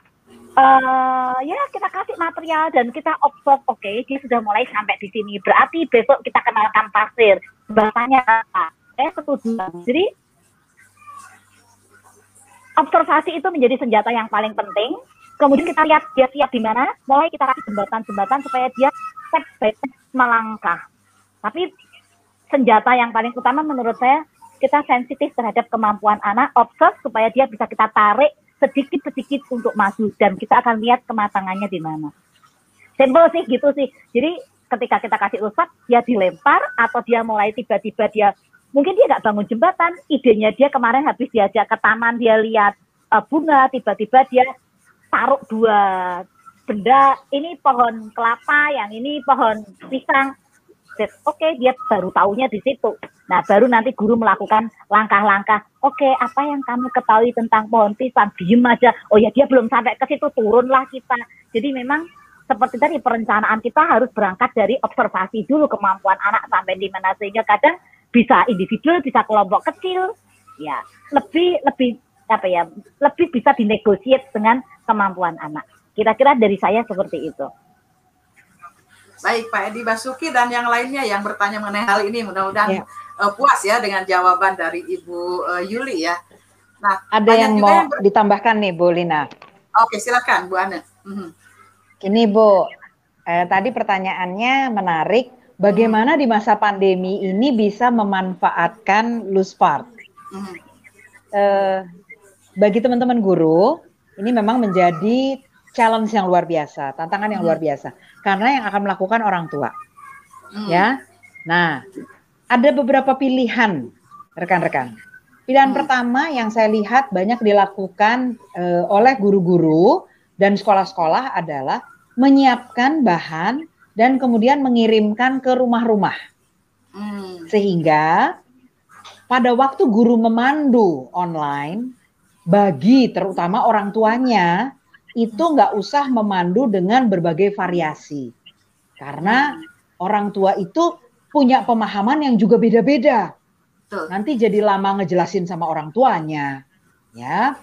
ya kita kasih material dan kita observe, oke, dia sudah mulai sampai di sini. Berarti besok kita kenalkan pasir. Bahasanya apa? Setuju. Jadi observasi itu menjadi senjata yang paling penting. Kemudian kita lihat dia siap di mana. Mulai kita kasih jembatan-jembatan supaya dia step by step melangkah. Tapi senjata yang paling utama menurut saya, kita sensitif terhadap kemampuan anak, observe supaya dia bisa kita tarik sedikit-sedikit untuk maju dan kita akan lihat kematangannya di mana. Simple sih gitu sih. Jadi ketika kita kasih LUSPAT, dia dilempar atau dia mulai tiba-tiba dia mungkin dia nggak bangun jembatan, idenya dia kemarin habis diajak ke taman, dia lihat bunga, tiba-tiba dia taruh 2 benda ini pohon kelapa, yang ini pohon pisang. Oke, dia baru taunya di situ. Nah, baru nanti guru melakukan langkah-langkah. Oke, apa yang kamu ketahui tentang pohon pisang? Diem aja. Oh ya, dia belum sampai ke situ, turunlah kita. Jadi memang seperti tadi perencanaan kita harus berangkat dari observasi dulu kemampuan anak sampai di mana, sehingga kadang bisa individu, bisa kelompok kecil, ya lebih apa ya, lebih bisa dinegosiasi dengan kemampuan anak. Kira-kira dari saya seperti itu. Baik, Pak Edi Basuki dan yang lainnya yang bertanya mengenai hal ini, mudah-mudahan puas ya dengan jawaban dari Ibu Yuli ya. Nah, ada yang mau ditambahkan nih, Bu Lina. Oke, silakan Bu Ane. Ini Bu, tadi pertanyaannya menarik. Bagaimana di masa pandemi ini bisa memanfaatkan Luspart? Bagi teman-teman guru, ini memang menjadi challenge yang luar biasa, tantangan yang luar biasa. Karena yang akan melakukan orang tua. Ya. Nah, ada beberapa pilihan, rekan-rekan. Pilihan pertama yang saya lihat banyak dilakukan oleh guru-guru dan sekolah-sekolah adalah menyiapkan bahan dan kemudian mengirimkan ke rumah-rumah. Sehingga pada waktu guru memandu online, bagi terutama orang tuanya, itu nggak usah memandu dengan berbagai variasi. Karena orang tua itu punya pemahaman yang juga beda-beda. Nanti jadi lama ngejelasin sama orang tuanya. Ya.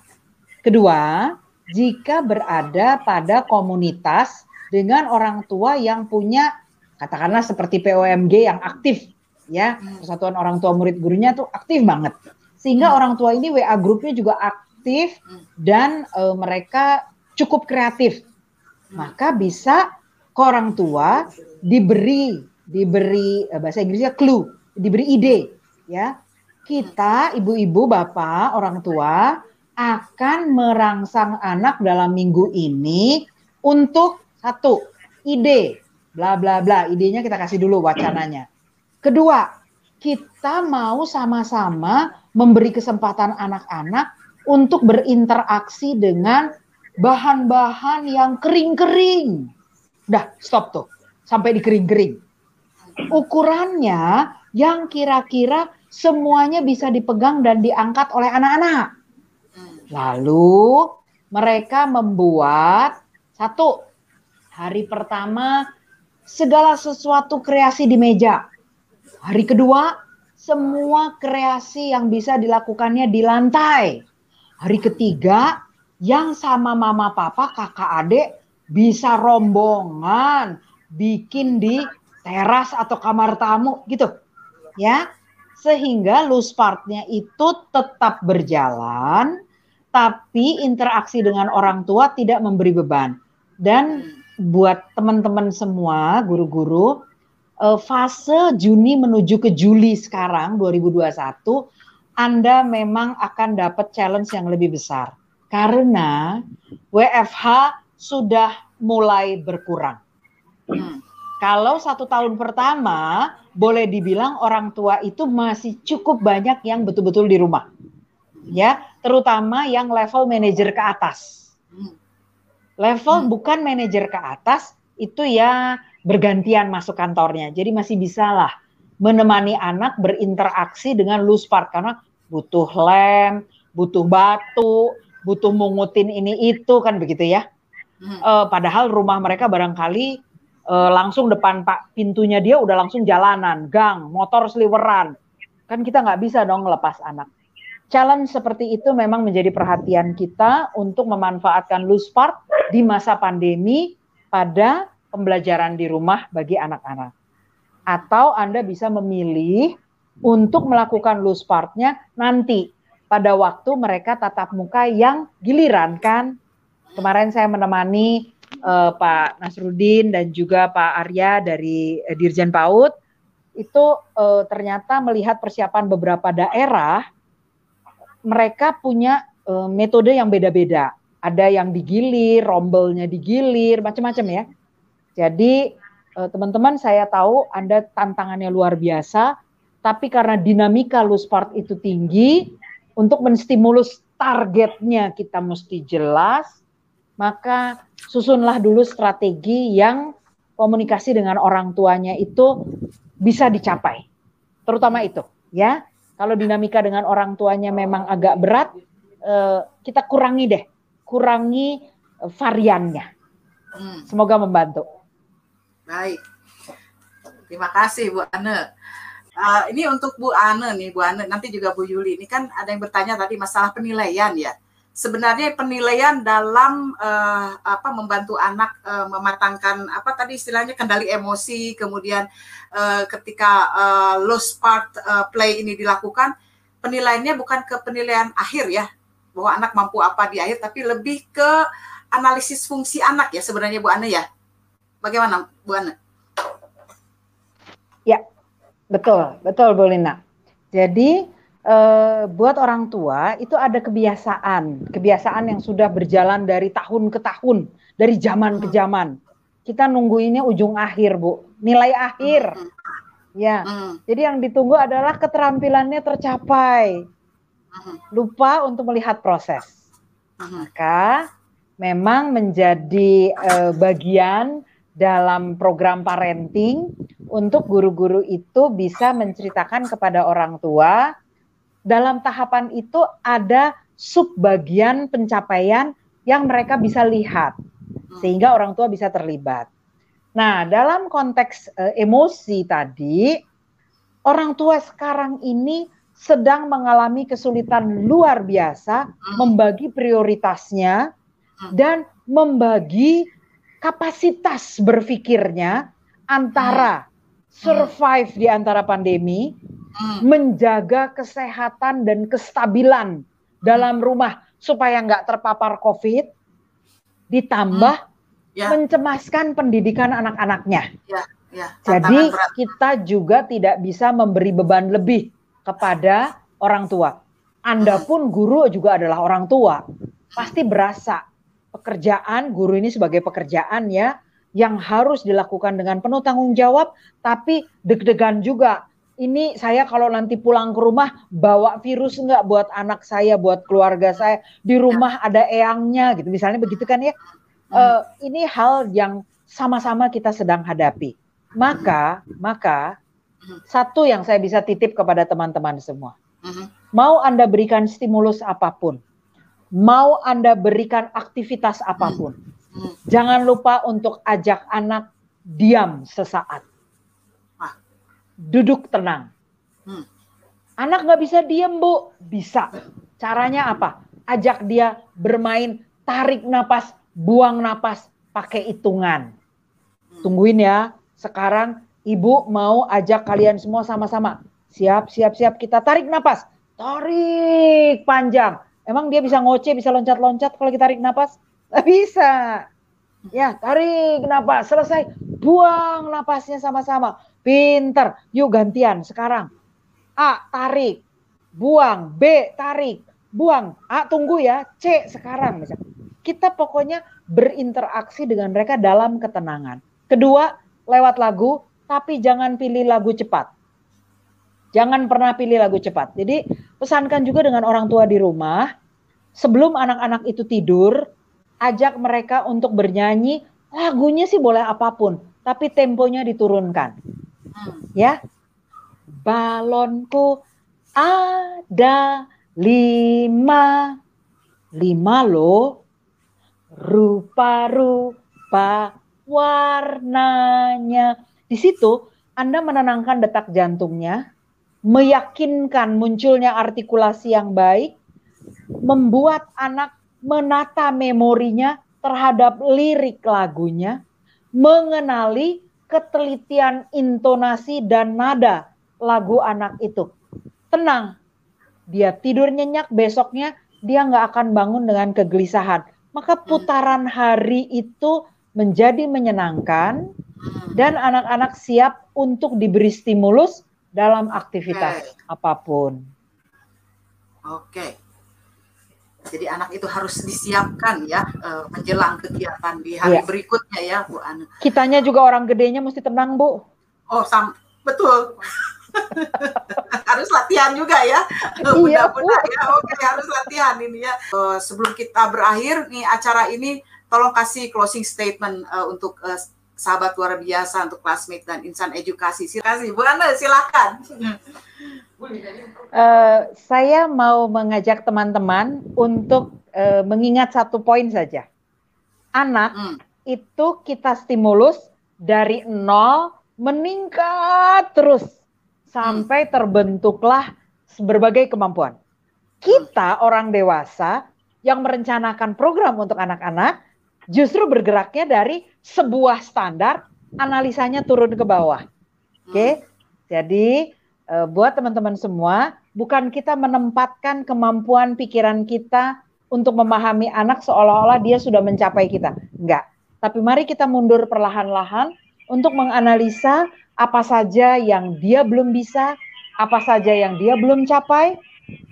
Kedua, jika berada pada komunitas dengan orang tua yang punya, katakanlah seperti POMG yang aktif, ya, Persatuan Orang Tua Murid Gurunya tuh aktif banget. Sehingga orang tua ini WA grupnya juga aktif dan mereka cukup kreatif, maka bisa ke orang tua diberi bahasa Inggrisnya clue, diberi ide, ya. Kita ibu-ibu, bapak, orang tua akan merangsang anak dalam minggu ini untuk satu ide, bla bla bla, idenya kita kasih dulu wacananya. Kedua, kita mau sama-sama memberi kesempatan anak-anak untuk berinteraksi dengan bahan-bahan yang kering-kering. Udah, stop tuh. Sampai di kering-kering. Ukurannya yang kira-kira semuanya bisa dipegang dan diangkat oleh anak-anak. Lalu mereka membuat satu, hari pertama segala sesuatu kreasi di meja. Hari kedua, semua kreasi yang bisa dilakukannya di lantai. Hari ketiga, yang sama mama papa, kakak adik bisa rombongan bikin di teras atau kamar tamu gitu. Ya. Sehingga Luspartnya itu tetap berjalan tapi interaksi dengan orang tua tidak memberi beban. Dan buat teman-teman semua guru-guru, fase Juni menuju ke Juli sekarang 2021, Anda memang akan dapat challenge yang lebih besar. Karena WFH sudah mulai berkurang. Kalau 1 tahun pertama, boleh dibilang orang tua itu masih cukup banyak yang betul-betul di rumah. Ya, terutama yang level manajer ke atas. Level bukan manajer ke atas, itu ya bergantian masuk kantornya. Jadi masih bisa lah menemani anak berinteraksi dengan Luspart. Karena butuh lem, butuh batu, butuh mungutin ini itu kan begitu ya. Padahal rumah mereka barangkali langsung depan pintunya dia udah langsung jalanan, gang, motor seliweran. Kan kita nggak bisa dong lepas anak. Challenge seperti itu memang menjadi perhatian kita untuk memanfaatkan Luspart di masa pandemi pada pembelajaran di rumah bagi anak-anak. Atau Anda bisa memilih untuk melakukan Luspartnya nanti pada waktu mereka tatap muka yang giliran kan. Kemarin saya menemani Pak Nasruddin dan juga Pak Arya dari Dirjen PAUD, itu ternyata melihat persiapan beberapa daerah, mereka punya metode yang beda-beda. Ada yang digilir, rombelnya digilir, macam-macam ya. Jadi teman-teman, saya tahu Anda tantangannya luar biasa, tapi karena dinamika Luspart itu tinggi, untuk menstimulus targetnya kita mesti jelas, maka susunlah dulu strategi yang komunikasi dengan orang tuanya itu bisa dicapai. Terutama itu, ya. Kalau dinamika dengan orang tuanya memang agak berat, kita kurangi variannya. Semoga membantu. Baik, terima kasih Bu Ane. Ini untuk Bu Ane nih, Bu Ane, nanti juga Bu Yuli. Ini kan ada yang bertanya tadi masalah penilaian ya. Sebenarnya penilaian dalam membantu anak mematangkan tadi istilahnya kendali emosi, kemudian ketika lost part play ini dilakukan, penilaiannya bukan ke penilaian akhir ya, bahwa anak mampu apa di akhir, tapi lebih ke analisis fungsi anak ya sebenarnya Bu Ane ya. Bagaimana Bu Ane? Ya, betul Bu Lina. Jadi buat orang tua itu ada kebiasaan yang sudah berjalan dari tahun ke tahun, dari zaman ke zaman. Kita nungguinnya ujung akhir, Bu, nilai akhir. Ya, jadi yang ditunggu adalah keterampilannya tercapai. Lupa untuk melihat proses. Maka memang menjadi bagian dalam program parenting untuk guru-guru itu bisa menceritakan kepada orang tua. Dalam tahapan itu ada subbagian pencapaian yang mereka bisa lihat, sehingga orang tua bisa terlibat. Nah, dalam konteks emosi tadi, orang tua sekarang ini sedang mengalami kesulitan luar biasa membagi prioritasnya dan membagi kapasitas berpikirnya antara survive di antara pandemi, menjaga kesehatan dan kestabilan dalam rumah supaya nggak terpapar COVID, ditambah mencemaskan pendidikan anak-anaknya. Jadi kita juga tidak bisa memberi beban lebih kepada orang tua. Anda pun guru juga adalah orang tua, pasti berasa pekerjaan guru ini sebagai pekerjaan ya yang harus dilakukan dengan penuh tanggung jawab, tapi deg-degan juga. Ini saya kalau nanti pulang ke rumah bawa virus enggak buat anak saya, buat keluarga saya, di rumah ada eyangnya gitu, misalnya begitu kan ya. Ini hal yang sama-sama kita sedang hadapi. Maka satu yang saya bisa titip kepada teman-teman semua, mau Anda berikan stimulus apapun, mau Anda berikan aktivitas apapun, jangan lupa untuk ajak anak diam sesaat. Duduk tenang. Anak nggak bisa diem, Bu. Bisa. Caranya apa? Ajak dia bermain, tarik napas, buang napas, pakai hitungan. Tungguin ya. Sekarang Ibu mau ajak kalian semua sama-sama. Siap, kita tarik napas. Tarik panjang. Emang dia bisa ngoceh, bisa loncat-loncat kalau kita tarik napas? Nggak bisa. Ya, tarik napas. Selesai. Buang napasnya sama-sama. Pinter, yuk gantian sekarang. A, tarik, buang. B, tarik, buang. A, tunggu ya. C, sekarang. Misalnya. Kita pokoknya berinteraksi dengan mereka dalam ketenangan. Kedua, lewat lagu, tapi jangan pilih lagu cepat. Jangan pernah pilih lagu cepat. Jadi, pesankan juga dengan orang tua di rumah, sebelum anak-anak itu tidur, ajak mereka untuk bernyanyi, lagunya sih boleh apapun, tapi temponya diturunkan. Ya, balonku ada 5 loh, rupa-rupa warnanya. Di situ Anda menenangkan detak jantungnya, meyakinkan munculnya artikulasi yang baik, membuat anak menata memorinya terhadap lirik lagunya, mengenali ketelitian intonasi dan nada lagu anak itu. Tenang, dia tidur nyenyak, besoknya dia nggak akan bangun dengan kegelisahan. Maka putaran hari itu menjadi menyenangkan dan anak-anak siap untuk diberi stimulus dalam aktivitas apapun. Oke. Jadi anak itu harus disiapkan ya menjelang kegiatan di hari berikutnya ya Bu Ane. Kitanya juga orang gedenya mesti tenang Bu. Oh betul. Harus latihan juga ya. Bunda-bunda ya. Oke, harus latihan ini ya. Sebelum kita berakhir nih acara ini tolong kasih closing statement untuk sahabat luar biasa, untuk classmate dan insan edukasi. Silakan Bu Ane, silakan. Saya mau mengajak teman-teman untuk mengingat satu poin saja. Anak itu kita stimulus dari nol meningkat terus sampai terbentuklah berbagai kemampuan. Kita orang dewasa yang merencanakan program untuk anak-anak justru bergeraknya dari sebuah standar, analisanya turun ke bawah. Oke, jadi buat teman-teman semua, bukan kita menempatkan kemampuan pikiran kita untuk memahami anak seolah-olah dia sudah mencapai kita. Enggak. Tapi mari kita mundur perlahan-lahan untuk menganalisa apa saja yang dia belum bisa, apa saja yang dia belum capai,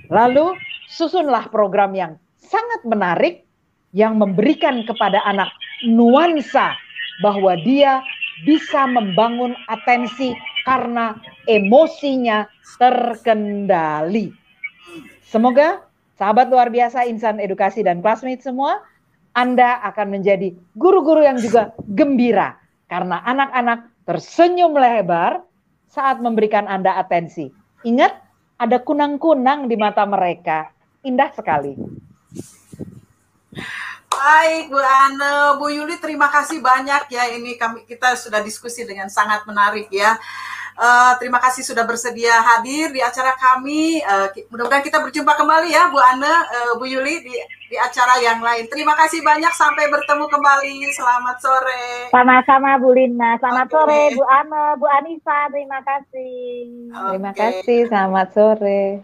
lalu susunlah program yang sangat menarik yang memberikan kepada anak nuansa bahwa dia bisa membangun atensi karena emosinya terkendali. Semoga sahabat luar biasa, insan edukasi dan classmate semua, Anda akan menjadi guru-guru yang juga gembira karena anak-anak tersenyum lebar saat memberikan Anda atensi. Ingat, ada kunang-kunang di mata mereka. Indah sekali. Baik, Bu Ane, Bu Yuli, terima kasih banyak ya. Ini kita sudah diskusi dengan sangat menarik ya. Terima kasih sudah bersedia hadir di acara kami. Mudah-mudahan kita berjumpa kembali ya, Bu Ane, Bu Yuli di acara yang lain. Terima kasih banyak. Sampai bertemu kembali. Selamat sore. Sama-sama Bu Lina. Selamat sore Bu Ane, Bu Anissa. Terima kasih. Terima kasih. Selamat sore.